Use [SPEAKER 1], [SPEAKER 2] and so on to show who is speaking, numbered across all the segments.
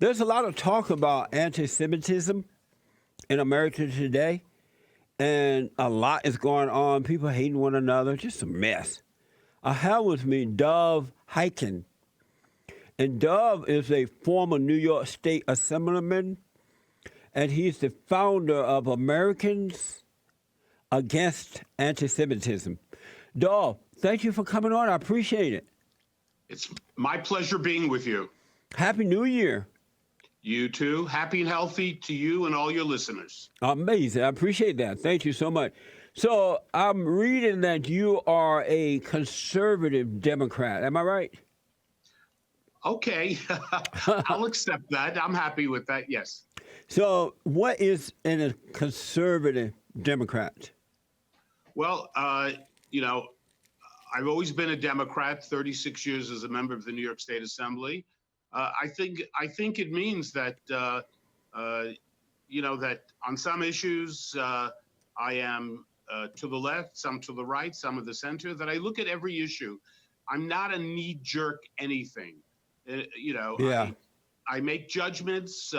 [SPEAKER 1] There's a lot of talk about anti-Semitism in America today, and a lot is going on. People hating one another, just a mess. I have with me Dov Hikind, and Dov is a former New York State Assemblyman, and he's the founder of Americans Against Anti-Semitism. Dov, thank you for coming on. I appreciate it.
[SPEAKER 2] It's my pleasure being with you.
[SPEAKER 1] Happy New Year.
[SPEAKER 2] You too. Happy and healthy to you and all your listeners.
[SPEAKER 1] Amazing. I appreciate that. Thank you so much. So I'm reading that you are a conservative Democrat. Am I right?
[SPEAKER 2] Okay. I'll accept that. I'm happy with that. Yes.
[SPEAKER 1] So what is in a conservative Democrat?
[SPEAKER 2] Well, I've always been a Democrat, 36 years as a member of the New York State Assembly. I think it means that, that on some issues, I am to the left, some to the right, some of the center, that I look at every issue. I'm not a knee-jerk anything.
[SPEAKER 1] Yeah.
[SPEAKER 2] I make judgments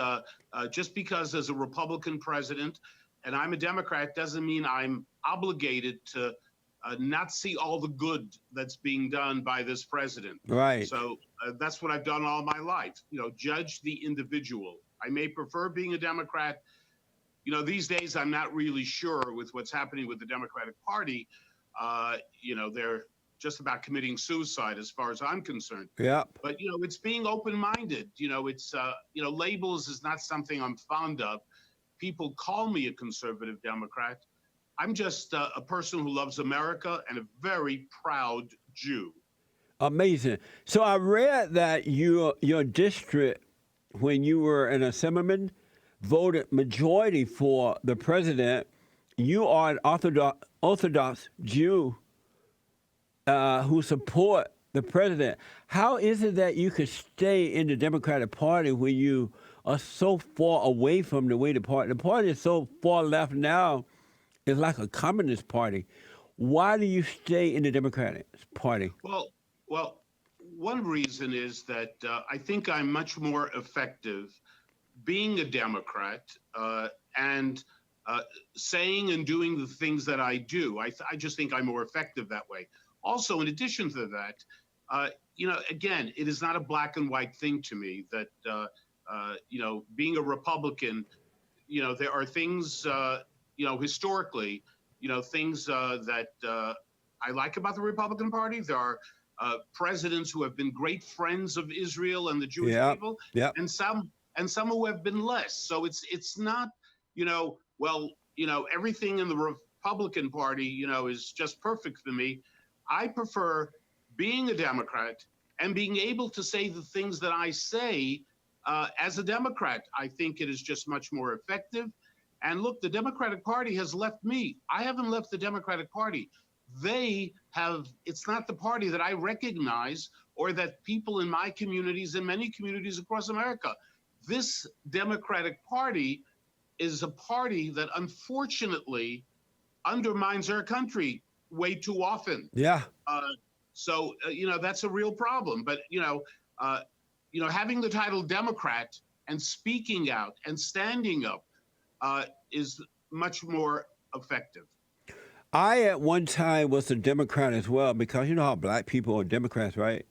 [SPEAKER 2] just because as a Republican president and I'm a Democrat doesn't mean I'm obligated to not see all the good that's being done by this president.
[SPEAKER 1] Right.
[SPEAKER 2] So that's what I've done all my life. Judge the individual. I may prefer being a Democrat. These days I'm not really sure with what's happening with the Democratic Party. They're just about committing suicide as far as I'm concerned.
[SPEAKER 1] Yeah.
[SPEAKER 2] But, it's being open-minded. Labels is not something I'm fond of. People call me a conservative Democrat. I'm just a person who loves America and a very proud Jew.
[SPEAKER 1] Amazing. So I read that your district, when you were an assemblyman, voted majority for the president. You are an Orthodox Jew who support the president. How is it that you could stay in the Democratic Party when you are so far away from the way the party is so far left now? It's like a communist party. Why do you stay in the Democratic Party?
[SPEAKER 2] Well, one reason is that I think I'm much more effective being a Democrat and saying and doing the things that I do. I just think I'm more effective that way. Also, in addition to that, again, it is not a black and white thing to me that, being a Republican, there are things, historically, things that I like about the Republican Party. There are presidents who have been great friends of Israel and the Jewish people, and some who have been less. So it's not, everything in the Republican Party, is just perfect for me. I prefer being a Democrat and being able to say the things that I say as a Democrat. I think it is just much more effective. And look, the Democratic Party has left me. I haven't left the Democratic Party. They have, it's not the party that I recognize or that people in my communities and many communities across America. This Democratic Party is a party that unfortunately undermines our country way too often.
[SPEAKER 1] Yeah.
[SPEAKER 2] So that's a real problem. But, having the title Democrat and speaking out and standing up is much more effective.
[SPEAKER 1] I, at one time, was a Democrat as well, because you know how black people are Democrats, right?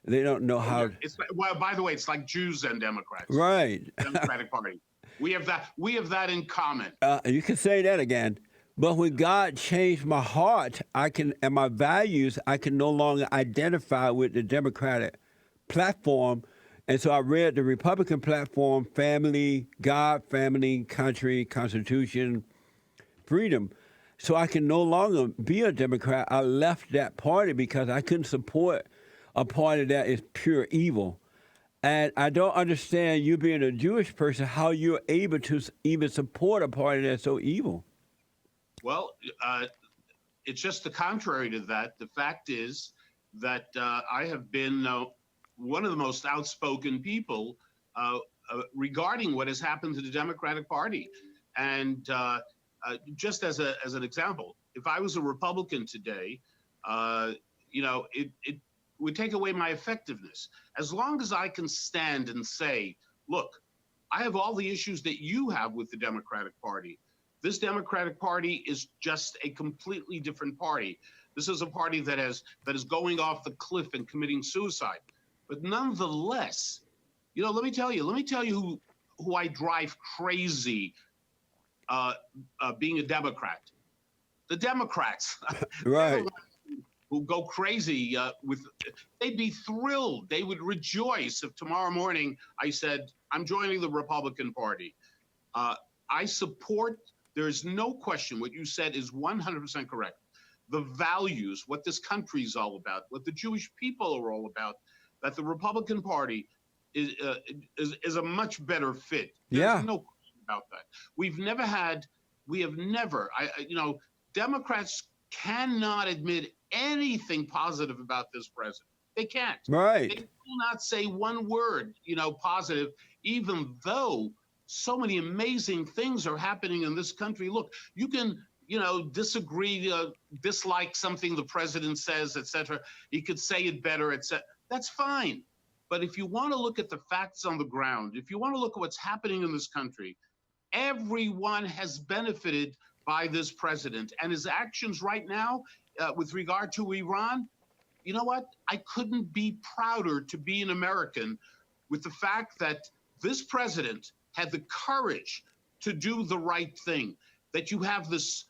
[SPEAKER 1] They don't know how.
[SPEAKER 2] Well, by the way, it's like Jews and Democrats.
[SPEAKER 1] Right.
[SPEAKER 2] Democratic Party. We have that in common.
[SPEAKER 1] You can say that again. But when God changed my heart, and my values, I can no longer identify with the Democratic platform. And so I read the Republican platform: family, God, family, country, Constitution, freedom. So I can no longer be a Democrat. I left that party because I couldn't support a party that is pure evil. And I don't understand, you being a Jewish person, how you're able to even support a party that's so evil.
[SPEAKER 2] Well, it's just the contrary to that. The fact is that I have been one of the most outspoken people regarding what has happened to the Democratic Party. And just as an example, if I was a Republican today, it would take away my effectiveness. As long as I can stand and say look, I have all the issues that you have with the Democratic Party. This Democratic Party is just a completely different party. This is a party that is going off the cliff and committing suicide. But nonetheless, let me tell you who I drive crazy being a Democrat. The Democrats.
[SPEAKER 1] Right.
[SPEAKER 2] Who go crazy they'd be thrilled. They would rejoice if tomorrow morning I said, I'm joining the Republican Party. I support, there's no question what you said is 100% correct. The values, what this country is all about, what the Jewish people are all about, that the Republican Party is a much better fit. There's no question about that. We have never, Democrats cannot admit anything positive about this president. They can't.
[SPEAKER 1] Right.
[SPEAKER 2] They will not say one word, positive, even though so many amazing things are happening in this country. Look, you can, disagree, dislike something the president says, etc. He could say it better, etc. That's fine. But if you want to look at the facts on the ground, if you want to look at what's happening in this country, everyone has benefited by this president and his actions right now with regard to Iran. You know what? I couldn't be prouder to be an American with the fact that this president had the courage to do the right thing, that you have this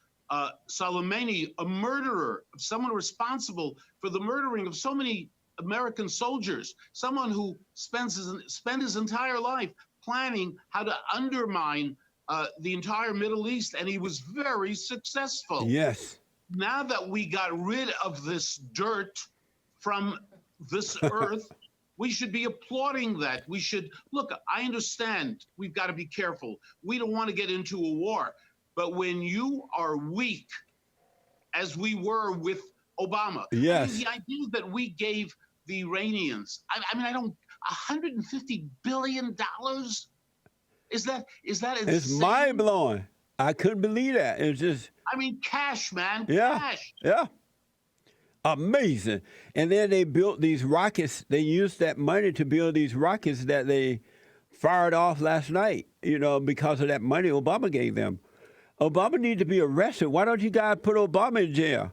[SPEAKER 2] Soleimani, a murderer, someone responsible for the murdering of so many American soldiers, someone who spent his entire life planning how to undermine the entire Middle East, and he was very successful.
[SPEAKER 1] Yes.
[SPEAKER 2] Now that we got rid of this dirt from this earth, we should be applauding that. We should, look, I understand we've got to be careful. We don't want to get into a war. But when you are weak, as we were with Obama,
[SPEAKER 1] yes.
[SPEAKER 2] the idea that we gave the Iranians, $150 billion? Is that insane?
[SPEAKER 1] It's mind blowing. I couldn't believe that. It's just.
[SPEAKER 2] Cash, man.
[SPEAKER 1] Yeah.
[SPEAKER 2] Cash.
[SPEAKER 1] Yeah. Amazing. And then they built these rockets. They used that money to build these rockets that they fired off last night, because of that money Obama gave them. Obama needs to be arrested. Why don't you guys put Obama in jail?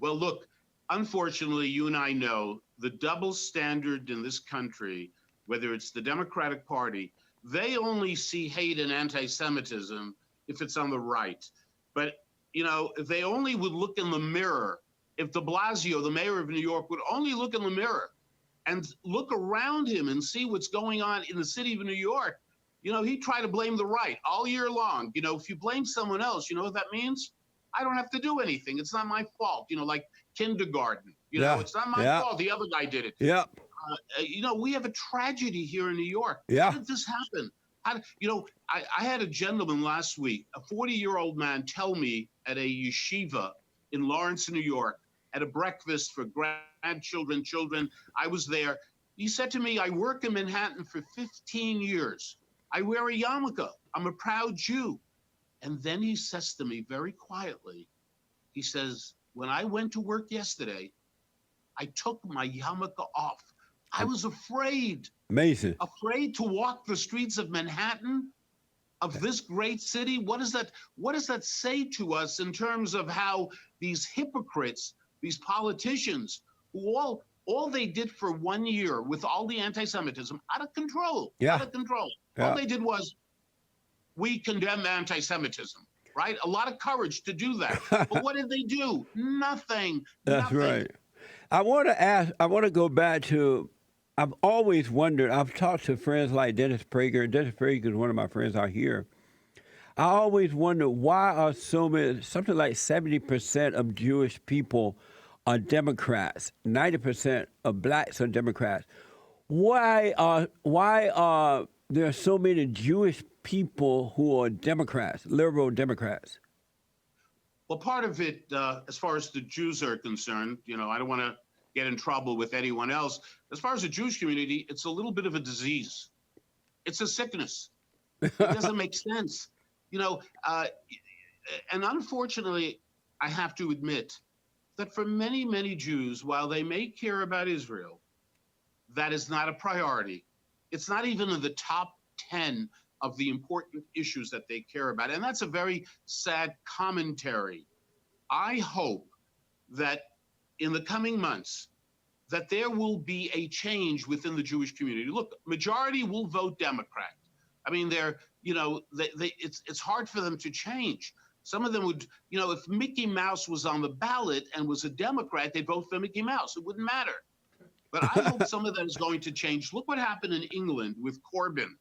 [SPEAKER 2] Well, look, unfortunately, you and I know the double standard in this country, whether it's the Democratic Party, they only see hate and anti-Semitism if it's on the right. But, if they only would look in the mirror, if de Blasio, the mayor of New York, would only look in the mirror and look around him and see what's going on in the city of New York, he'd try to blame the right all year long. If you blame someone else, you know what that means? I don't have to do anything. It's not my fault. Like kindergarten. It's not my fault. The other guy did it.
[SPEAKER 1] Yep.
[SPEAKER 2] We have a tragedy here in New York.
[SPEAKER 1] Yeah.
[SPEAKER 2] How did this happen? I had a gentleman last week, a 40-year-old man, tell me at a yeshiva in Lawrence, New York, at a breakfast for grandchildren, children. I was there. He said to me, I work in Manhattan for 15 years. I wear a yarmulke. I'm a proud Jew. And then he says to me very quietly, he says, when I went to work yesterday, I took my yarmulke off. I was afraid.
[SPEAKER 1] Amazing.
[SPEAKER 2] Afraid to walk the streets of Manhattan, of this great city. What does that say to us in terms of how these hypocrites, these politicians, who all they did for 1 year with all the anti-Semitism, out of control. All they did was, we condemn anti-Semitism, right? A lot of courage to do that. But what did they do? Nothing.
[SPEAKER 1] That's
[SPEAKER 2] nothing.
[SPEAKER 1] right. I want to go back to, I've always wondered, I've talked to friends like Dennis Prager. Dennis Prager is one of my friends out here. I always wonder why are so many, something like 70% of Jewish people are Democrats, 90% of blacks are Democrats. Why are there so many Jewish people who are Democrats, liberal Democrats?
[SPEAKER 2] Well, part of it, as far as the Jews are concerned, I don't want to get in trouble with anyone else. As far as the Jewish community, it's a little bit of a disease. It's a sickness. It doesn't make sense. And unfortunately, I have to admit that for many, many Jews, while they may care about Israel, that is not a priority. It's not even in the top 10 of the important issues that they care about. And that's a very sad commentary. I hope that in the coming months, that there will be a change within the Jewish community. Look, majority will vote Democrat. I mean, it's hard for them to change. Some of them would, if Mickey Mouse was on the ballot and was a Democrat, they'd vote for Mickey Mouse. It wouldn't matter. But I hope some of that is going to change. Look what happened in England with Corbyn.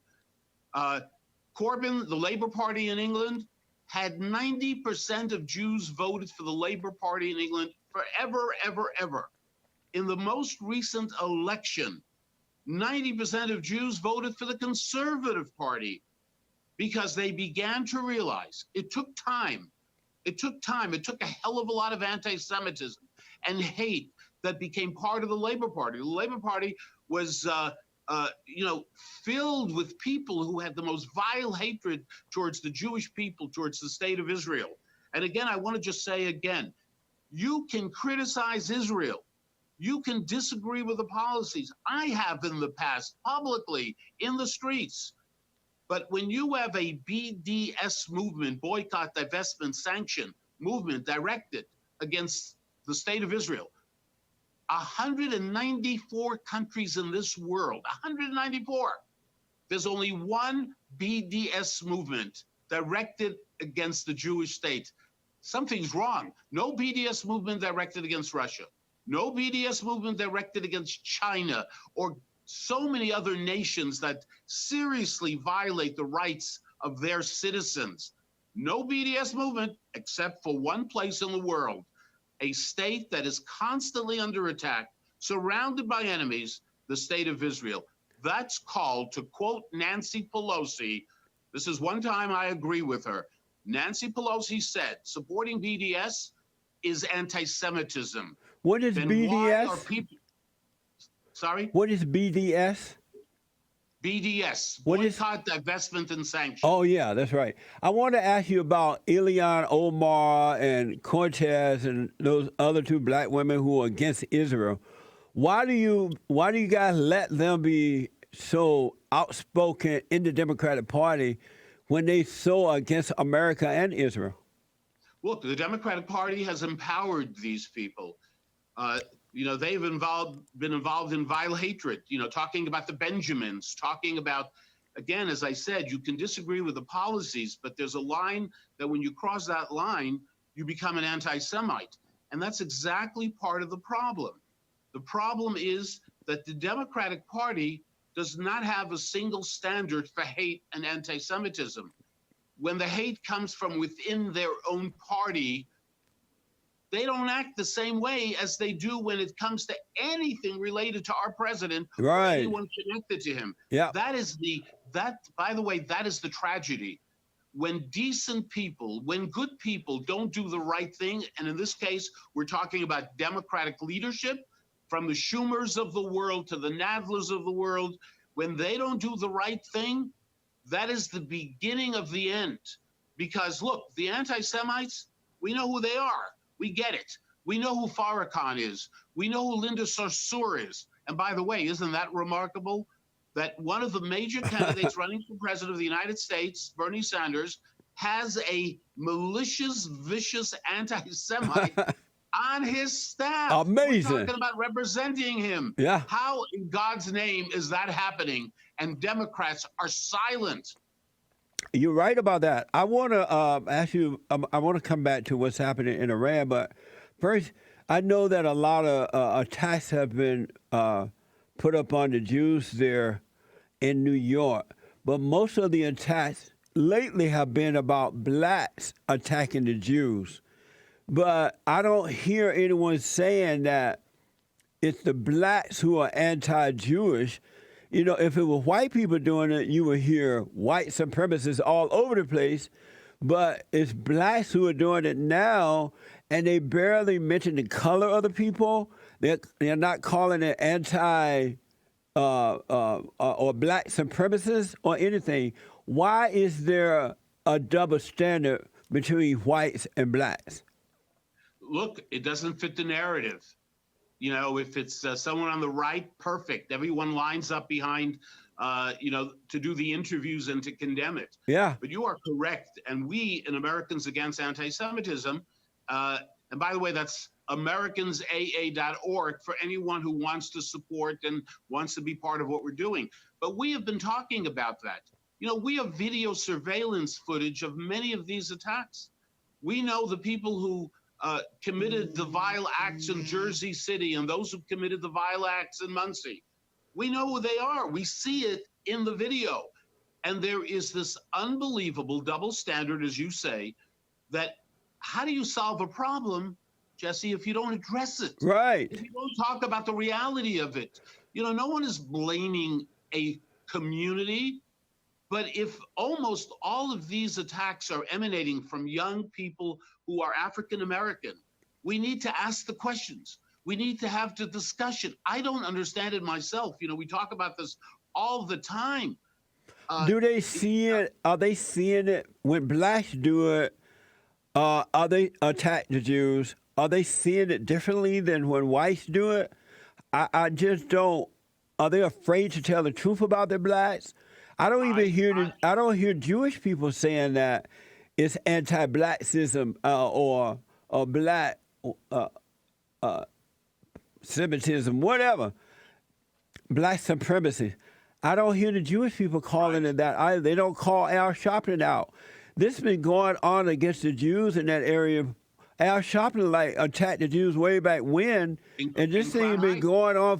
[SPEAKER 2] Corbyn, the Labour Party in England, had 90% of Jews voted for the Labour Party in England forever, ever, ever. In the most recent election, 90% of Jews voted for the Conservative Party because they began to realize it took time. It took time. It took a hell of a lot of anti-Semitism and hate that became part of the Labour Party. The Labour Party was, filled with people who had the most vile hatred towards the Jewish people, towards the state of Israel. And again, I want to just say again, you can criticize Israel. You can disagree with the policies. I have in the past, publicly, in the streets. But when you have a BDS movement, boycott, divestment, sanction movement directed against the state of Israel, 194 countries in this world, 194, there's only one BDS movement directed against the Jewish state. Something's wrong. No BDS movement directed against Russia. No BDS movement directed against China or so many other nations that seriously violate the rights of their citizens. No BDS movement except for one place in the world, a state that is constantly under attack, surrounded by enemies, the state of Israel. That's called, to quote Nancy Pelosi, this is one time I agree with her. Nancy Pelosi said, supporting BDS is anti-Semitism.
[SPEAKER 1] What is
[SPEAKER 2] Then
[SPEAKER 1] BDS?
[SPEAKER 2] why are people... Sorry?
[SPEAKER 1] What is BDS?
[SPEAKER 2] BDS,
[SPEAKER 1] What is-
[SPEAKER 2] boycott, divestment, and sanction.
[SPEAKER 1] Oh, yeah, that's right. I want to ask you about Ilhan Omar and Cortez and those other two black women who are against Israel. Why do you guys let them be so outspoken in the Democratic Party when they so against America and Israel?
[SPEAKER 2] Look, the Democratic Party has empowered these people. They've been involved in vile hatred, talking about the Benjamins, talking about, again, as I said, you can disagree with the policies, but there's a line that when you cross that line, you become an anti-Semite. And that's exactly part of the problem. The problem is that the Democratic Party does not have a single standard for hate and anti-Semitism. When the hate comes from within their own party, they don't act the same way as they do when it comes to anything related to our president or anyone connected to him.
[SPEAKER 1] Yeah.
[SPEAKER 2] By the way, that is the tragedy. When decent people, when good people don't do the right thing, and in this case, we're talking about Democratic leadership, from the Schumers of the world to the Nadlers of the world, when they don't do the right thing, that is the beginning of the end. Because look, the anti-Semites, we know who they are. We get it. We know who Farrakhan is. We know who Linda Sarsour is. And by the way, isn't that remarkable? That one of the major candidates running for president of the United States, Bernie Sanders, has a malicious, vicious anti-Semite on his staff.
[SPEAKER 1] Amazing.
[SPEAKER 2] We're talking about representing him.
[SPEAKER 1] Yeah.
[SPEAKER 2] How in God's name is that happening? And Democrats are silent.
[SPEAKER 1] You're right about that. I want to ask you, I want to come back to what's happening in Iran, but first, I know that a lot of attacks have been put up on the Jews there in New York, but most of the attacks lately have been about blacks attacking the Jews. But I don't hear anyone saying that it's the blacks who are anti-Jewish. If it were white people doing it, you would hear white supremacists all over the place. But it's blacks who are doing it now, and they barely mention the color of the people. They're not calling it anti or black supremacists or anything. Why is there a double standard between whites and blacks?
[SPEAKER 2] Look, it doesn't fit the narrative. If it's someone on the right, perfect. Everyone lines up behind to do the interviews and to condemn it.
[SPEAKER 1] Yeah.
[SPEAKER 2] But you are correct. And we in Americans Against Anti-Semitism, and by the way, that's americansaa.org for anyone who wants to support and wants to be part of what we're doing. But we have been talking about that. We have video surveillance footage of many of these attacks. We know the people who committed the vile acts in Jersey City and those who committed the vile acts in Muncie. We know who they are. We see it in the video. And there is this unbelievable double standard, as you say, that how do you solve a problem, Jesse, if you don't address it?
[SPEAKER 1] Right.
[SPEAKER 2] If you don't talk about the reality of it. No one is blaming a community, but if almost all of these attacks are emanating from young people who are African American, we need to ask the questions. We need to have the discussion. I don't understand it myself. We talk about this all the time.
[SPEAKER 1] Do they see it? Are they seeing it when blacks do it? Are they attack the Jews? Are they seeing it differently than when whites do it? I just don't. Are they afraid to tell the truth about the blacks? I don't even hear Jewish people saying that it's anti-blackism or black Semitism, whatever, black supremacy. I don't hear the Jewish people calling it that either. They don't call Al Sharpton out. This has been going on against the Jews in that area. Al Sharpton attacked the Jews way back when, and this thing has been going on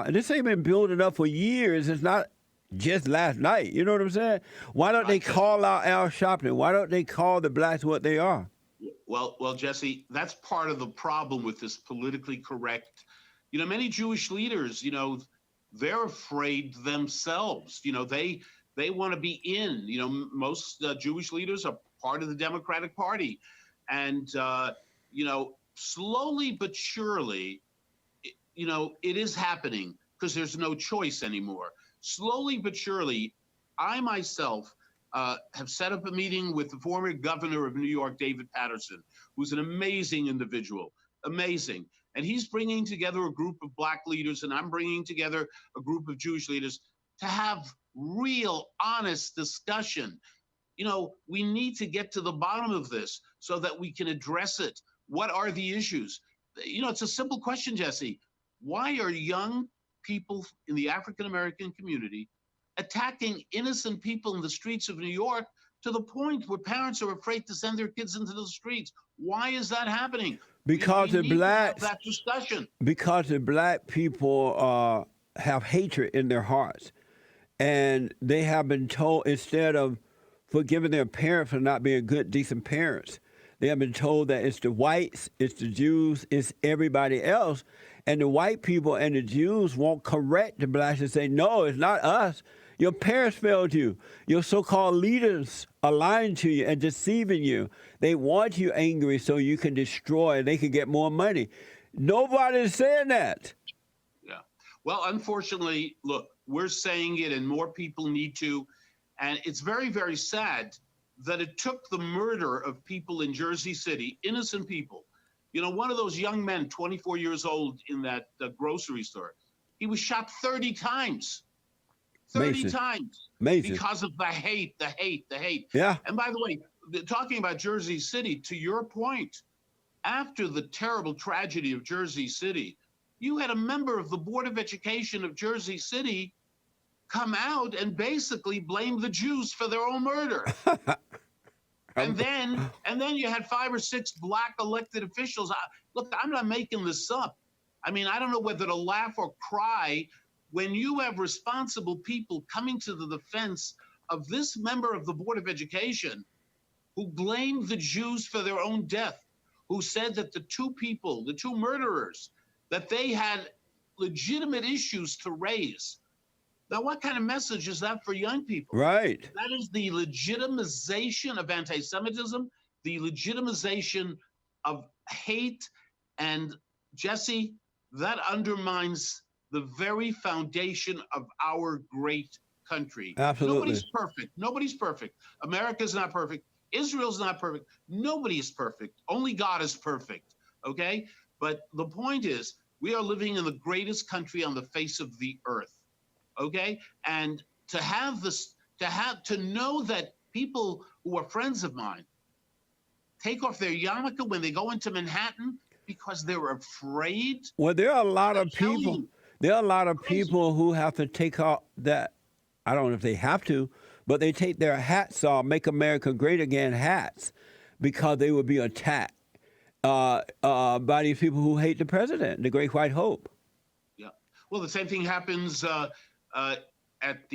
[SPEAKER 1] and this ain't been building up for years. It's not just last night. You know what I'm saying? Why don't they call out Al Sharpton? Why don't they call the blacks what they are?
[SPEAKER 2] Well, Jesse, that's part of the problem with this politically correct. Many Jewish leaders, they're afraid themselves. They want to be in. Most Jewish leaders are part of the Democratic Party, and slowly but surely, it is happening because there's no choice anymore. Slowly but surely, I myself have set up a meeting with the former governor of New York, David Peterson, who's an amazing individual, amazing. And he's bringing together a group of black leaders, and I'm bringing together a group of Jewish leaders to have real, honest discussion. We need to get to the bottom of this so that we can address it. What are the issues? It's a simple question, Jesse. Why are young people in the African-American community attacking innocent people in the streets of New York to the point where parents are afraid to send their kids into the streets? Why is that happening?
[SPEAKER 1] Because the blacks,
[SPEAKER 2] that discussion.
[SPEAKER 1] Because the black people have hatred in their hearts, and they have been told, instead of forgiving their parents for not being good, decent parents, they have been told that it's the whites, it's the Jews, it's everybody else, and the white people and the Jews won't correct the blacks and say, no, it's not us. Your parents failed you. Your so-called leaders are lying to you and deceiving you. They want you angry so you can destroy and they can get more money. Nobody's saying that.
[SPEAKER 2] Yeah. Well, unfortunately, look, we're saying it and more people need to. And it's very, very sad that it took the murder of people in Jersey City, innocent people. One of those young men, 24 years old, in that grocery store, he was shot 30 times. 30 times.
[SPEAKER 1] Amazing.
[SPEAKER 2] Because of the hate.
[SPEAKER 1] Yeah.
[SPEAKER 2] And by the way, talking about Jersey City, to your point, after the terrible tragedy of Jersey City, you had a member of the Board of Education of Jersey City come out and basically blame the Jews for their own murder. And then you had 5 or 6 black elected officials. Look, I'm not making this up. I don't know whether to laugh or cry when you have responsible people coming to the defense of this member of the Board of Education who blamed the Jews for their own death, who said that the two murderers, that they had legitimate issues to raise. Now, what kind of message is that for young people?
[SPEAKER 1] Right.
[SPEAKER 2] That is the legitimization of anti-Semitism, the legitimization of hate. And Jesse, that undermines the very foundation of our great country.
[SPEAKER 1] Absolutely.
[SPEAKER 2] Nobody's perfect. America's not perfect. Israel's not perfect. Nobody is perfect. Only God is perfect. Okay? But the point is, we are living in the greatest country on the face of the earth. okay? And to have this, to know that people who are friends of mine take off their yarmulke when they go into Manhattan because they're afraid.
[SPEAKER 1] Well, there are a lot
[SPEAKER 2] I
[SPEAKER 1] of
[SPEAKER 2] tell
[SPEAKER 1] people.
[SPEAKER 2] you,
[SPEAKER 1] There are a lot of
[SPEAKER 2] crazy.
[SPEAKER 1] people who have to take off that. I don't know if they have to, but they take their hats off, "Make America Great Again" hats, because they would be attacked by these people who hate the president, the Great White Hope.
[SPEAKER 2] Yeah. Well, the same thing happens at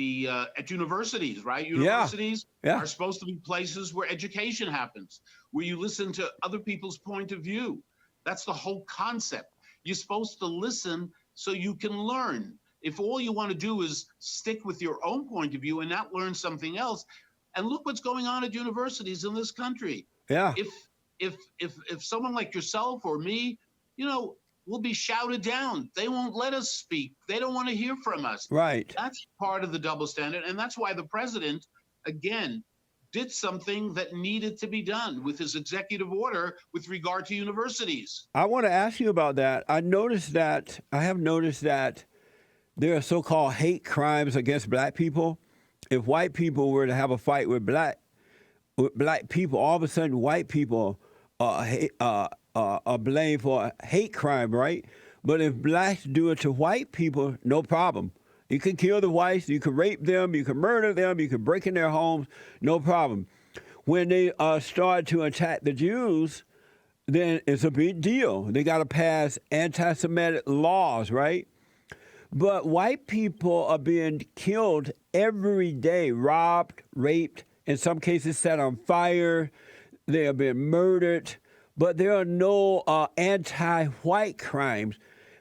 [SPEAKER 2] universities, right?
[SPEAKER 1] Yeah,
[SPEAKER 2] Universities
[SPEAKER 1] yeah,
[SPEAKER 2] are supposed to be places where education happens, where you listen to other people's point of view. That's the whole concept. You're supposed to listen so you can learn. If all you want to do is stick with your own point of view and not learn something else, and look what's going on at universities in this country.
[SPEAKER 1] yeah.
[SPEAKER 2] If if someone like yourself or me, you know, will be shouted down. They won't let us speak. They don't want to hear from us.
[SPEAKER 1] Right.
[SPEAKER 2] That's part of the double standard. And that's why the president, again, did something that needed to be done with his executive order with regard to universities.
[SPEAKER 1] I want to ask you about that. I have noticed that there are so-called hate crimes against black people. If white people were to have a fight with black people, all of a sudden white people are blamed for a hate crime, right? But if blacks do it to white people, no problem. You can kill the whites, you can rape them, you can murder them, you can break in their homes, no problem. When they start to attack the Jews, then it's a big deal. They got to pass anti-Semitic laws, right? But white people are being killed every day, robbed, raped, in some cases set on fire. They are being murdered, but there are no anti-white crimes.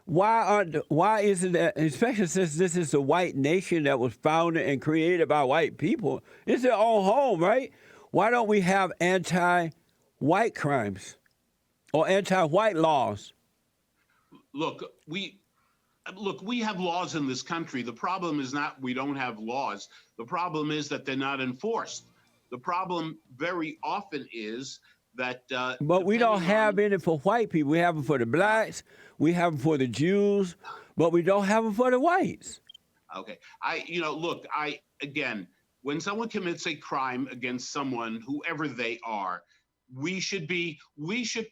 [SPEAKER 1] Why isn't that, especially since this is a white nation that was founded and created by white people, it's their own home, right? Why don't we have anti-white crimes or anti-white laws?
[SPEAKER 2] Look, we have laws in this country. The problem is not we don't have laws. The problem is that they're not enforced. The problem very often is that
[SPEAKER 1] but we don't have any for white people. We have them for the blacks, we have them for the Jews, but we don't have them for the whites.
[SPEAKER 2] Okay. Again, when someone commits a crime against someone, whoever they are, we should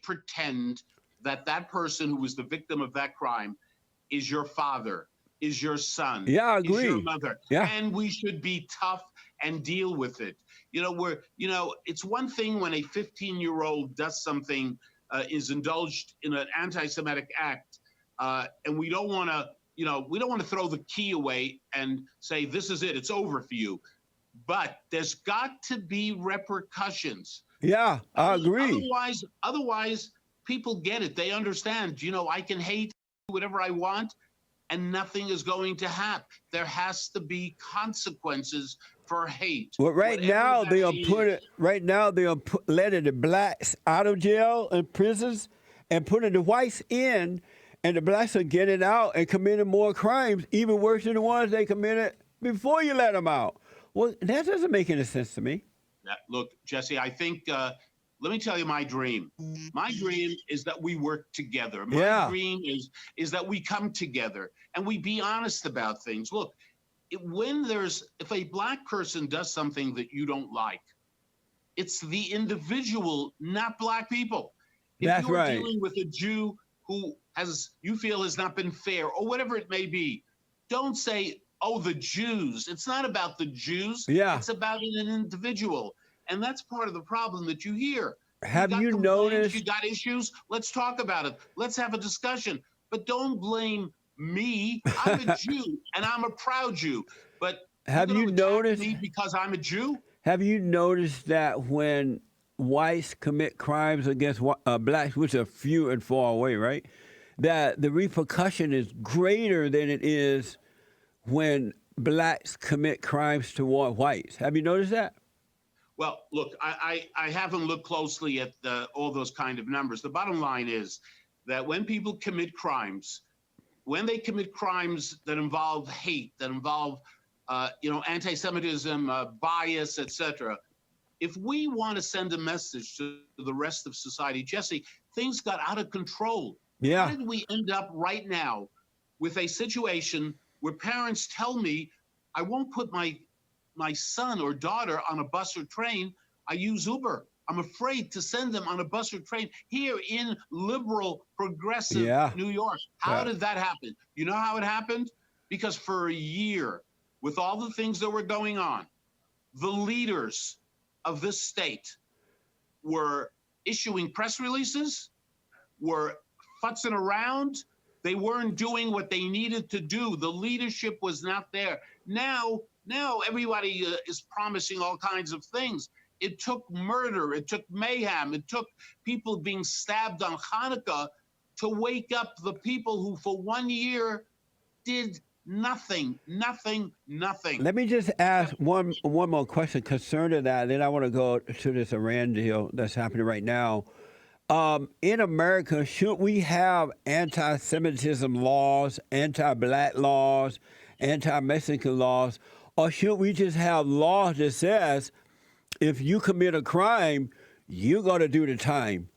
[SPEAKER 2] pretend that that person who was the victim of that crime is your father, is your son,
[SPEAKER 1] Yeah, I agree.
[SPEAKER 2] is your mother.
[SPEAKER 1] Yeah.
[SPEAKER 2] And we should be tough and deal with it. It's one thing when a 15-year-old does something, is indulged in an anti-Semitic act, and we don't want to throw the key away and say, this is it, it's over for you. But there's got to be repercussions.
[SPEAKER 1] Yeah, I agree.
[SPEAKER 2] Otherwise, people get it. They understand, I can hate whatever I want, and nothing is going to happen. There has to be consequences for hate.
[SPEAKER 1] Well, right now they are letting the blacks out of jail and prisons and putting the whites in, and the blacks are getting out and committing more crimes, even worse than the ones they committed before you let them out. Well, that doesn't make any sense to me.
[SPEAKER 2] Look, Jesse, I think, let me tell you my dream. My dream is that we work together. My dream is that we come together and we be honest about things. Look, if a black person does something that you don't like, it's the individual, not black people.
[SPEAKER 1] That's
[SPEAKER 2] if you're
[SPEAKER 1] right.
[SPEAKER 2] dealing with a Jew who you feel has not been fair or whatever it may be, don't say, oh, the Jews. It's not about the Jews.
[SPEAKER 1] Yeah.
[SPEAKER 2] It's about an individual. And that's part of the problem that you hear.
[SPEAKER 1] Have you noticed?
[SPEAKER 2] You got issues? Let's talk about it. Let's have a discussion. But don't blame me. I'm a Jew, and I'm a proud Jew. But
[SPEAKER 1] have you noticed
[SPEAKER 2] me because I'm a Jew?
[SPEAKER 1] Have you noticed that when whites commit crimes against blacks, which are few and far away, right, that the repercussion is greater than it is when blacks commit crimes toward whites? Have you noticed that?
[SPEAKER 2] Well, look, I haven't looked closely at all those kind of numbers. The bottom line is that when people commit crimes, when they commit crimes that involve hate, that involve anti-Semitism, bias, etc., if we want to send a message to the rest of society, Jesse, things got out of control.
[SPEAKER 1] Yeah.
[SPEAKER 2] How did we end up right now with a situation where parents tell me I won't put my son or daughter on a bus or train. I use Uber. I'm afraid to send them on a bus or train here in liberal, progressive
[SPEAKER 1] Yeah.
[SPEAKER 2] New York. How
[SPEAKER 1] Yeah.
[SPEAKER 2] did that happen? You know how it happened? Because for a year, with all the things that were going on, the leaders of this state were issuing press releases, were futzing around. They weren't doing what they needed to do. The leadership was not there. Now everybody is promising all kinds of things. It took murder, it took mayhem, it took people being stabbed on Hanukkah to wake up the people who for 1 year did nothing.
[SPEAKER 1] Let me just ask one more question concerning that. Then I want to go to this Iran deal that's happening right now. In America, should we have anti-Semitism laws, anti-black laws, anti-Mexican laws, or should we just have laws that says if you commit a crime, you're going to do the time,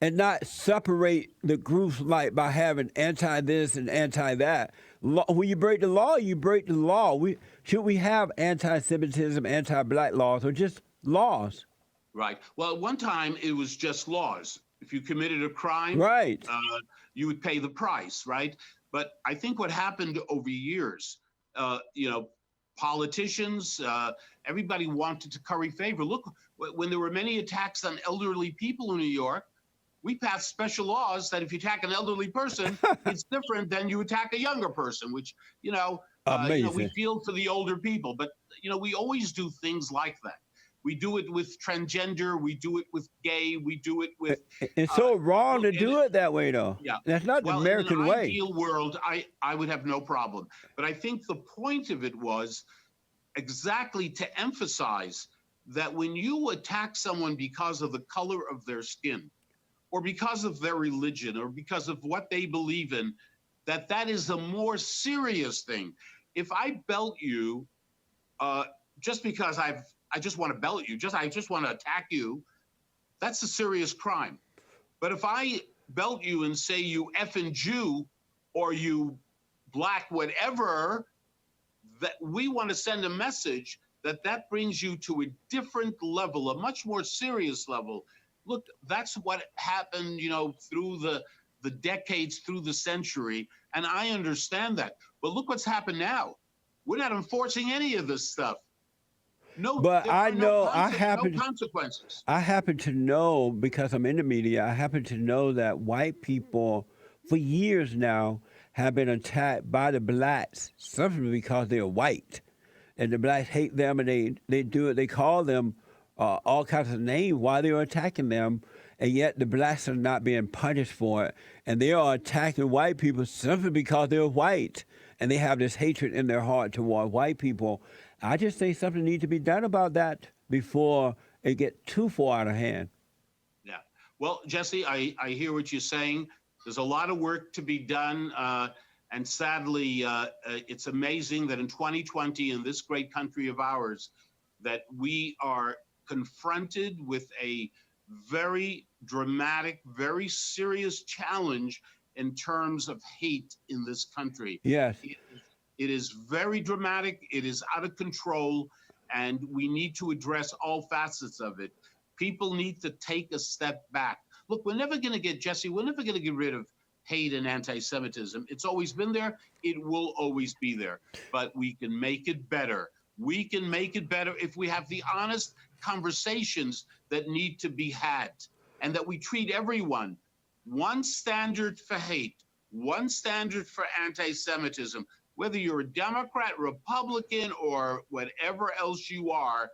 [SPEAKER 1] and not separate the groups like by having anti this and anti that? When you break the law, you break the law. Should we have anti-Semitism, anti-black laws, or just laws?
[SPEAKER 2] Right. Well, at one time it was just laws. If you committed a crime,
[SPEAKER 1] Right.
[SPEAKER 2] you would pay the price, right? But I think what happened over years, politicians, everybody wanted to curry favor. Look, when there were many attacks on elderly people in New York, we passed special laws that if you attack an elderly person, it's different than you attack a younger person, which, we feel for the older people. But, we always do things like that. We do it with transgender. We do it with gay. We do it with.
[SPEAKER 1] It's so wrong to do it that way, though.
[SPEAKER 2] Yeah,
[SPEAKER 1] that's not the American
[SPEAKER 2] in an
[SPEAKER 1] way.
[SPEAKER 2] Ideal world, I would have no problem. But I think the point of it was exactly to emphasize that when you attack someone because of the color of their skin, or because of their religion, or because of what they believe in, that is a more serious thing. If I belt you, just because I just want to belt you, I just want to attack you, that's a serious crime. But if I belt you and say you effing Jew or you black whatever, that we want to send a message that brings you to a different level, a much more serious level. Look, that's what happened, through the decades, through the century, and I understand that. But look what's happened now. We're not enforcing any of this stuff. No,
[SPEAKER 1] but I know
[SPEAKER 2] no consequences.
[SPEAKER 1] I happen to know, because I'm in the media, I happen to know that white people for years now have been attacked by the blacks simply because they're white. And the blacks hate them, and they call them all kinds of names while they're attacking them, and yet the blacks are not being punished for it. And they are attacking white people simply because they're white, and they have this hatred in their heart toward white people. I just think something needs to be done about that before it gets too far out of hand.
[SPEAKER 2] Yeah. Well, Jesse, I hear what you're saying. There's a lot of work to be done. And sadly, it's amazing that in 2020, in this great country of ours, that we are confronted with a very dramatic, very serious challenge in terms of hate in this country.
[SPEAKER 1] Yes.
[SPEAKER 2] It is very dramatic. It is out of control, and we need to address all facets of it. People need to take a step back. Look, we're never going to get rid of hate and anti-Semitism. It's always been there. It will always be there. But we can make it better. We can make it better if we have the honest conversations that need to be had, and that we treat everyone one standard for hate, one standard for anti-Semitism. Whether you're a Democrat, Republican, or whatever else you are,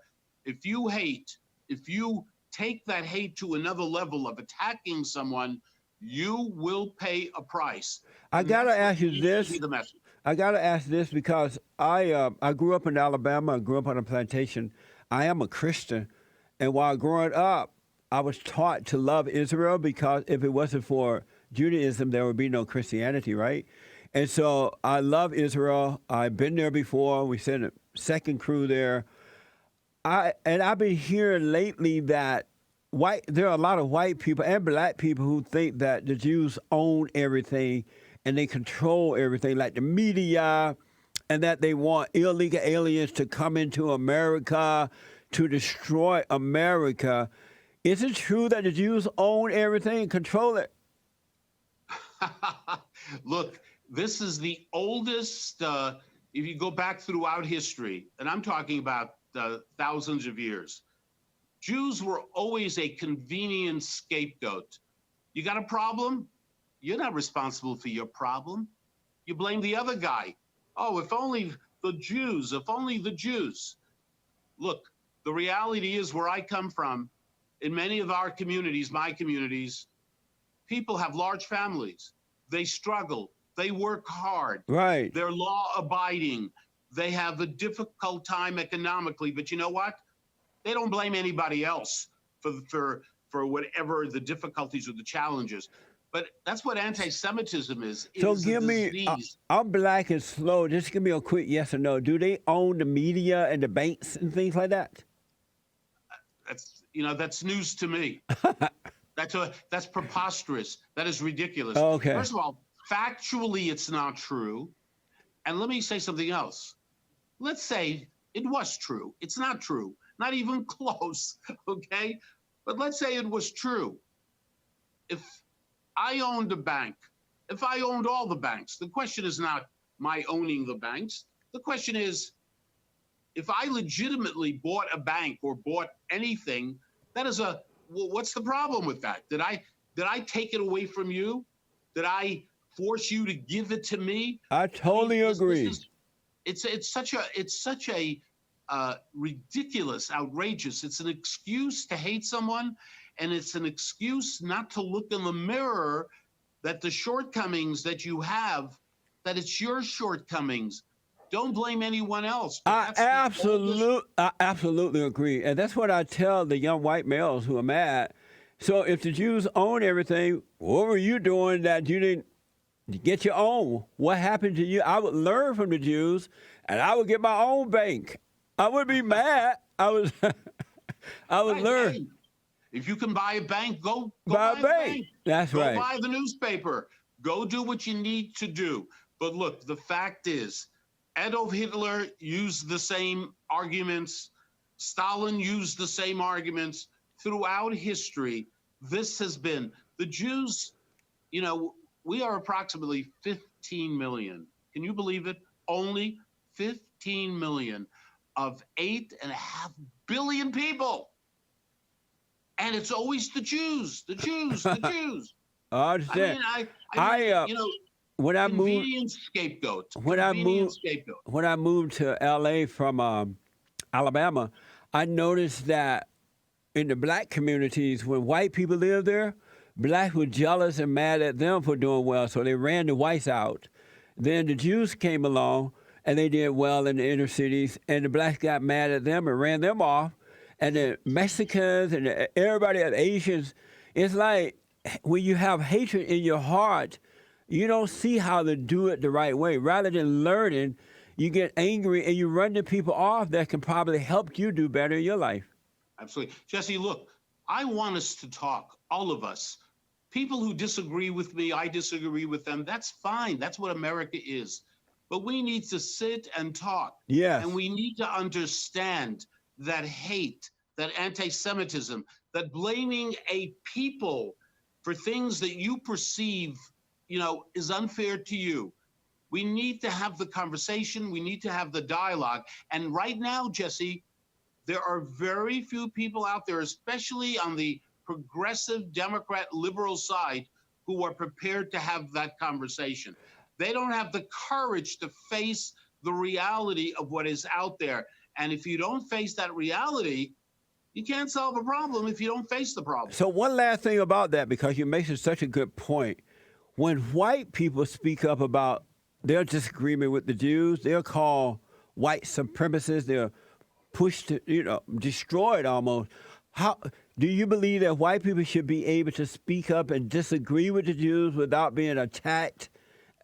[SPEAKER 2] if you hate, if you take that hate to another level of attacking someone, you will pay a price.
[SPEAKER 1] I gotta ask you this.
[SPEAKER 2] The message.
[SPEAKER 1] I gotta ask this because I grew up in Alabama. I grew up on a plantation. I am a Christian, and while growing up, I was taught to love Israel because if it wasn't for Judaism, there would be no Christianity, right? And so I love Israel. I've been there before. We sent a second crew there. I've been hearing lately that there are a lot of white people and black people who think that the Jews own everything and they control everything, like the media and that they want illegal aliens to come into America to destroy America. Is it true that the Jews own everything and control it?
[SPEAKER 2] Look, this is the oldest, if you go back throughout history, and I'm talking about thousands of years, Jews were always a convenient scapegoat. You got a problem? You're not responsible for your problem. You blame the other guy. Oh, if only the Jews, if only the Jews. Look, the reality is where I come from, in many of our communities, my communities, people have large families. They struggle. They work hard.
[SPEAKER 1] Right.
[SPEAKER 2] They're law-abiding. They have a difficult time economically, but you know what? They don't blame anybody else for whatever the difficulties or the challenges. But that's what anti-Semitism is. It
[SPEAKER 1] So
[SPEAKER 2] is
[SPEAKER 1] give
[SPEAKER 2] a
[SPEAKER 1] me,
[SPEAKER 2] disease.
[SPEAKER 1] I'm black and slow. Just give me a quick yes or no. Do they own the media and the banks and things like that?
[SPEAKER 2] That's news to me. That's preposterous. That is ridiculous.
[SPEAKER 1] Okay.
[SPEAKER 2] First of all, factually, it's not true. And let me say something else. Let's say it was true. It's not true. Not even close. Okay. But let's say it was true. If I owned a bank, if I owned all the banks, the question is not my owning the banks. The question is, if I legitimately bought a bank or bought anything, that is what's the problem with that? Did I take it away from you? Did I force you to give it to me?
[SPEAKER 1] I totally agree.
[SPEAKER 2] It's such a ridiculous, outrageous. It's an excuse to hate someone, and it's an excuse not to look in the mirror that the shortcomings that you have, that it's your shortcomings. Don't blame anyone else.
[SPEAKER 1] I absolutely agree. And that's what I tell the young white males who are mad. So if the Jews own everything, what were you doing that you didn't get your own? What happened to you? I would learn from the Jews, and I would get my own bank. I would be mad. I would learn.
[SPEAKER 2] Hey, if you can buy a bank, go
[SPEAKER 1] Buy
[SPEAKER 2] buy
[SPEAKER 1] a bank. That's right.
[SPEAKER 2] Go buy the newspaper. Go do what you need to do. But look, the fact is, Adolf Hitler used the same arguments. Stalin used the same arguments throughout history. This has been the Jews. We are approximately 15 million. Can you believe it? Only 15 million of 8.5 billion people. And it's always the Jews, the Jews, the Jews.
[SPEAKER 1] I understand. When I moved,
[SPEAKER 2] scapegoat.
[SPEAKER 1] When I moved to LA from Alabama, I noticed that in the black communities, when white people lived there, blacks were jealous and mad at them for doing well, so they ran the whites out. Then the Jews came along, and they did well in the inner cities, and the blacks got mad at them and ran them off. And the Mexicans and everybody, the Asians, it's like when you have hatred in your heart, you don't see how to do it the right way. Rather than learning, you get angry and you run the people off that can probably help you do better in your life.
[SPEAKER 2] Absolutely. Jesse, look, I want us to talk, all of us. People who disagree with me, I disagree with them. That's fine. That's what America is. But we need to sit and talk.
[SPEAKER 1] Yes.
[SPEAKER 2] And we need to understand that hate, that anti-Semitism, that blaming a people for things that you perceive is unfair to you. We need to have the conversation. We need to have the dialogue. And right now, Jesse, there are very few people out there, especially on the progressive Democrat liberal side, who are prepared to have that conversation. They don't have the courage to face the reality of what is out there. And if you don't face that reality, you can't solve a problem if you don't face the problem.
[SPEAKER 1] So one last thing about that, because you're making such a good point. When white people speak up about their disagreement with the Jews, they're called white supremacists. They're pushed to, destroyed almost. How do you believe that white people should be able to speak up and disagree with the Jews without being attacked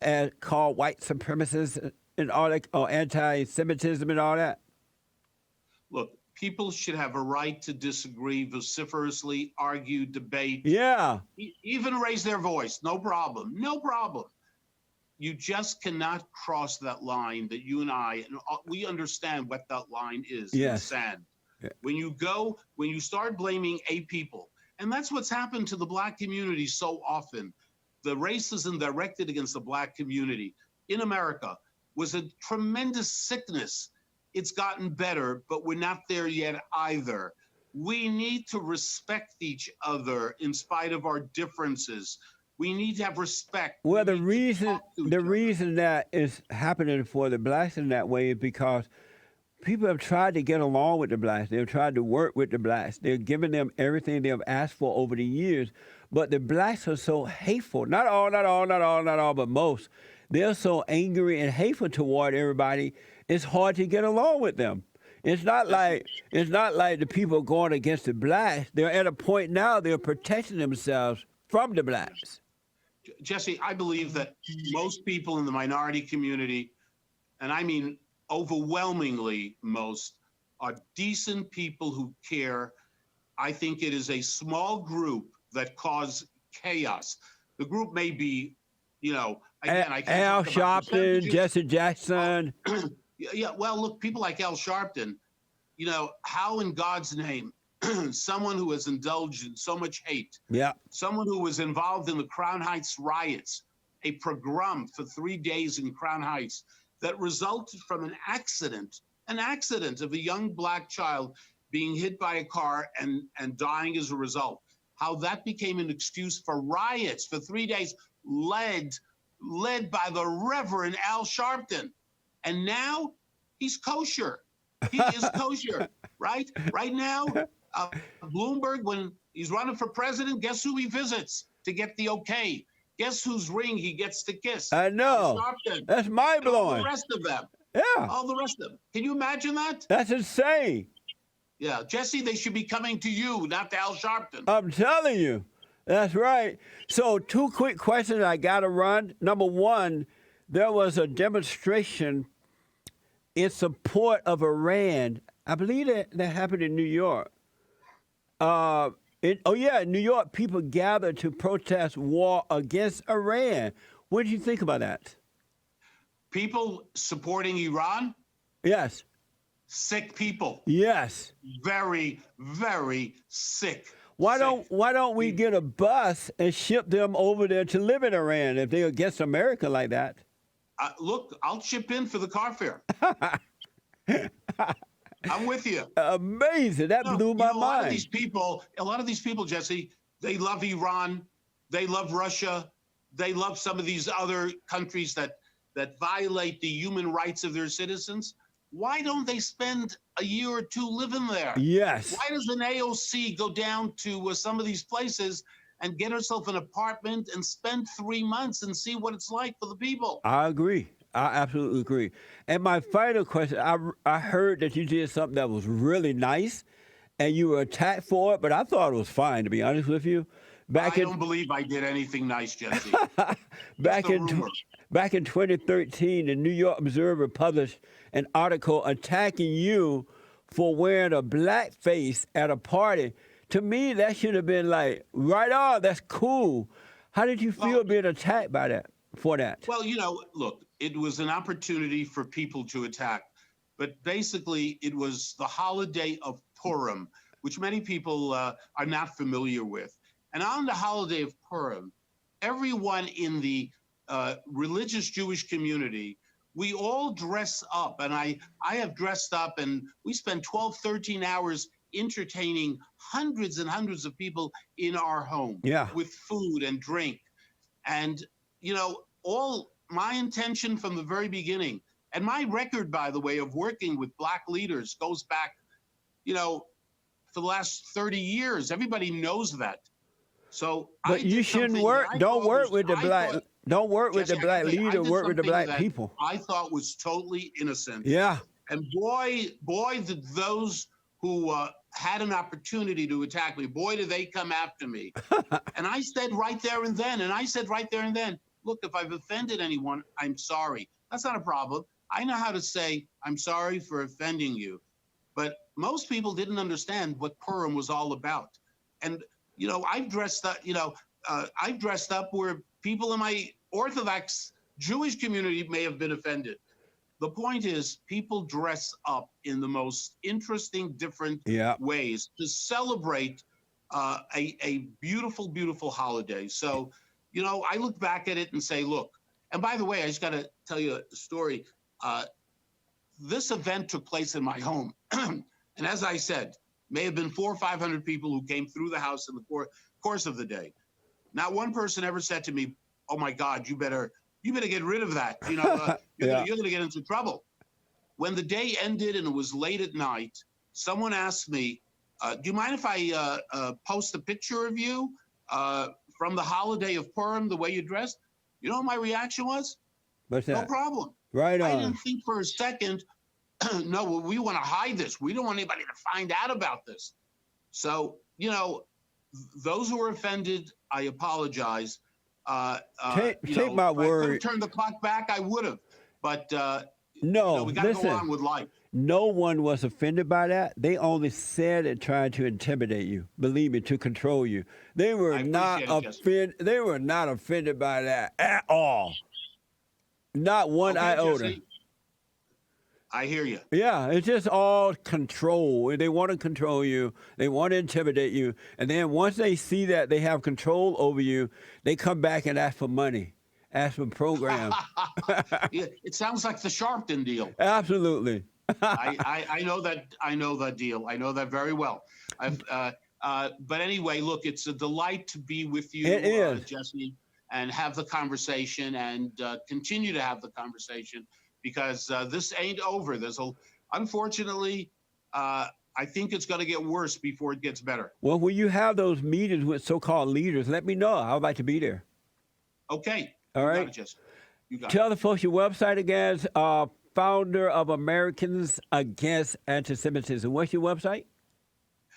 [SPEAKER 1] and called white supremacists and all that, or anti-Semitism and all that?
[SPEAKER 2] Look, people should have a right to disagree vociferously, argue, debate.
[SPEAKER 1] Yeah.
[SPEAKER 2] Even raise their voice. No problem. No problem. you just cannot cross that line that you and we understand what that line is in the
[SPEAKER 1] Yes.
[SPEAKER 2] sand.
[SPEAKER 1] Yeah.
[SPEAKER 2] When you start blaming a people, and that's what's happened to the Black community so often. The racism directed against the Black community in America was a tremendous sickness. It's gotten better, but we're not there yet either. We need to respect each other in spite of our differences. We need to have respect.
[SPEAKER 1] Well,
[SPEAKER 2] We
[SPEAKER 1] the
[SPEAKER 2] need to
[SPEAKER 1] reason
[SPEAKER 2] talk to
[SPEAKER 1] the
[SPEAKER 2] each other.
[SPEAKER 1] reason that is happening for the blacks in that way is because people have tried to get along with the blacks. They've tried to work with the blacks. They're giving them everything they've asked for over the years. But the blacks are so hateful. Not all, but most. They're so angry and hateful toward everybody. It's hard to get along with them. It's not like the people going against the blacks. They're at a point now they're protecting themselves from the blacks.
[SPEAKER 2] Jesse, I believe that most people in the minority community, and I mean overwhelmingly most, are decent people who care. I think it is a small group that cause chaos. The group may be, again, I can't
[SPEAKER 1] Al
[SPEAKER 2] talk about
[SPEAKER 1] Sharpton,
[SPEAKER 2] percentages.
[SPEAKER 1] Jesse Jackson.
[SPEAKER 2] Yeah, well, look, people like Al Sharpton, how in God's name, someone who has indulged in so much hate,
[SPEAKER 1] Yeah.
[SPEAKER 2] someone who was involved in the Crown Heights riots, a pogrom for 3 days in Crown Heights that resulted from an accident of a young Black child being hit by a car and dying as a result. How that became an excuse for riots for 3 days, led by the Reverend Al Sharpton. And now he's kosher. He is kosher, right? Right now, Bloomberg, when he's running for president, guess who he visits to get the okay? Guess whose ring he gets to kiss?
[SPEAKER 1] I know.
[SPEAKER 2] Sharpton.
[SPEAKER 1] That's mind
[SPEAKER 2] And all
[SPEAKER 1] blowing.
[SPEAKER 2] the rest of them.
[SPEAKER 1] Yeah.
[SPEAKER 2] All the rest of them. Can you imagine that?
[SPEAKER 1] That's insane.
[SPEAKER 2] Yeah, Jesse, they should be coming to you, not to Al Sharpton.
[SPEAKER 1] I'm telling you. That's right. So 2 quick questions I got to run. Number one, there was a demonstration in support of Iran. I believe that happened in New York. In New York, people gathered to protest war against Iran. What do you think about that?
[SPEAKER 2] People supporting Iran,
[SPEAKER 1] Yes.
[SPEAKER 2] sick people.
[SPEAKER 1] Yes.
[SPEAKER 2] Very, very sick.
[SPEAKER 1] Why
[SPEAKER 2] Sick.
[SPEAKER 1] don't we get a bus and ship them over there to live in Iran if they're against America like that?
[SPEAKER 2] Look, I'll chip in for the car fare. I'm with you.
[SPEAKER 1] Amazing. That blew my
[SPEAKER 2] A lot of
[SPEAKER 1] mind.
[SPEAKER 2] these people, Jesse, they love Iran, they love Russia, they love some of these other countries that violate the human rights of their citizens. Why don't they spend a year or two living there?
[SPEAKER 1] Yes.
[SPEAKER 2] Why does an AOC go down to some of these places and get herself an apartment and spend 3 months and see what it's like for the people?
[SPEAKER 1] I agree. I absolutely agree. And my final question, I heard that you did something that was really nice and you were attacked for it, but I thought it was fine, to be honest with you.
[SPEAKER 2] I don't believe I did anything nice, Jesse.
[SPEAKER 1] Back
[SPEAKER 2] Just a
[SPEAKER 1] in
[SPEAKER 2] rumor.
[SPEAKER 1] back in 2013, the New York Observer published an article attacking you for wearing a black face at a party. To me, that should have been like, right on, that's cool. How did you feel being attacked for that?
[SPEAKER 2] Well, look, it was an opportunity for people to attack, but basically it was the holiday of Purim, which many people are not familiar with. And on the holiday of Purim, everyone in the religious Jewish community, we all dress up, and I have dressed up, and we spend 12, 13 hours entertaining hundreds and hundreds of people in our home with food and drink. And, all my intention from the very beginning, and my record, by the way, of working with Black leaders goes back, for the last 30 years. Everybody knows that. So,
[SPEAKER 1] but you shouldn't work. Don't work with the black. Don't work with the black leader. Work with the black people.
[SPEAKER 2] I thought was totally innocent.
[SPEAKER 1] Yeah.
[SPEAKER 2] And boy, did those who had an opportunity to attack me, boy, did they come after me. And I said right there and then, look, if I've offended anyone, I'm sorry. That's not a problem. I know how to say, I'm sorry for offending you. But most people didn't understand what Purim was all about. And, I've dressed up, where people in my Orthodox Jewish community may have been offended. The point is, people dress up in the most interesting, different
[SPEAKER 1] Yeah.
[SPEAKER 2] ways to celebrate a beautiful, beautiful holiday. So, I look back at it and say, look, and by the way, I just got to tell you a story. This event took place in my home. And as I said, may have been 400 or 500 people who came through the house in the course of the day. Not one person ever said to me, "Oh my God, you better get rid of that. You're going to get into trouble." When the day ended and it was late at night, someone asked me, "Do you mind if I post a picture of you from the holiday of Purim, the way you dressed?" You know what my reaction was?
[SPEAKER 1] What's
[SPEAKER 2] No
[SPEAKER 1] that?
[SPEAKER 2] problem.
[SPEAKER 1] Right
[SPEAKER 2] I
[SPEAKER 1] on.
[SPEAKER 2] didn't think for a second, no, we want to hide this. We don't want anybody to find out about this. So, those who were offended, I apologize.
[SPEAKER 1] Take my
[SPEAKER 2] if I could have
[SPEAKER 1] word.
[SPEAKER 2] turned the clock back, I would have. But,
[SPEAKER 1] No,
[SPEAKER 2] we got to go
[SPEAKER 1] listen.
[SPEAKER 2] on with life.
[SPEAKER 1] No one was offended by that. They only said it trying to intimidate you. Believe me, to control you. They were
[SPEAKER 2] I
[SPEAKER 1] not
[SPEAKER 2] appreciate it, Jesse.
[SPEAKER 1] offended. They were not offended by that at all. Not one
[SPEAKER 2] Okay,
[SPEAKER 1] iota.
[SPEAKER 2] Jesse, I hear you.
[SPEAKER 1] Yeah, it's just all control. They want to control you. They want to intimidate you. And then once they see that they have control over you, they come back and ask for money, ask for programs.
[SPEAKER 2] Yeah, it sounds like the Sharpton deal.
[SPEAKER 1] Absolutely.
[SPEAKER 2] I know that. I know that deal. I know that very well. But anyway, look, it's a delight to be with you,
[SPEAKER 1] It is.
[SPEAKER 2] Jesse, and have the conversation and continue to have the conversation because this ain't over. Unfortunately, I think it's going to get worse before it gets better.
[SPEAKER 1] Well, when you have those meetings with so-called leaders, let me know. I would like to be there.
[SPEAKER 2] Okay.
[SPEAKER 1] All
[SPEAKER 2] You
[SPEAKER 1] right.
[SPEAKER 2] got it, Jesse. You got it.
[SPEAKER 1] Tell the folks your website again. Founder of Americans Against Anti-Semitism. What's your website?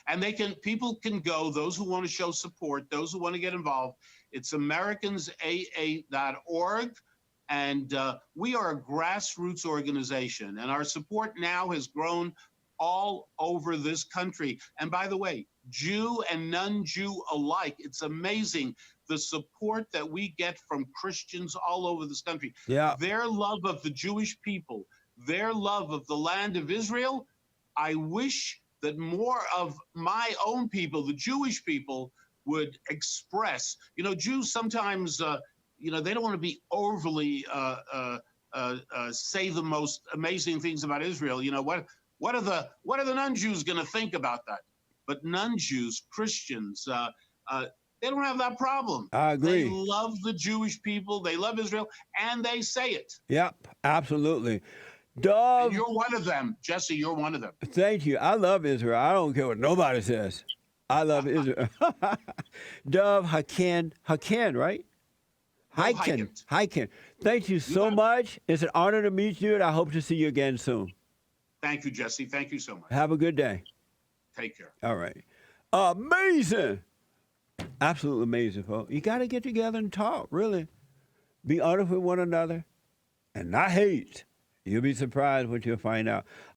[SPEAKER 2] And people can go, those who want to show support, those who want to get involved. It's americansaa.org. And we are a grassroots organization. And our support now has grown all over this country. And by the way, Jew and non-Jew alike, it's amazing the support that we get from Christians all over this country.
[SPEAKER 1] Yeah.
[SPEAKER 2] Their love of the Jewish people, their love of the land of Israel. I wish that more of my own people, the Jewish people, would express. Jews sometimes, they don't want to be overly say the most amazing things about Israel. What are the non-Jews going to think about that? But non-Jews, Christians, they don't have that problem.
[SPEAKER 1] I agree.
[SPEAKER 2] They love the Jewish people. They love Israel, and they say it.
[SPEAKER 1] Yep, absolutely. Dov,
[SPEAKER 2] and you're one of them, Jesse. You're one of them.
[SPEAKER 1] Thank you. I love Israel. I don't care what nobody says. I love Israel. Dov Hikind, right? Hikind. Thank you so much. It's an honor to meet you, and I hope to see you again soon.
[SPEAKER 2] Thank you, Jesse. Thank you so much.
[SPEAKER 1] Have a good day.
[SPEAKER 2] Take care.
[SPEAKER 1] All right. Amazing. Absolutely amazing, folks. You got to get together and talk, really. Be honest with one another and not hate. You'll be surprised what you'll find out.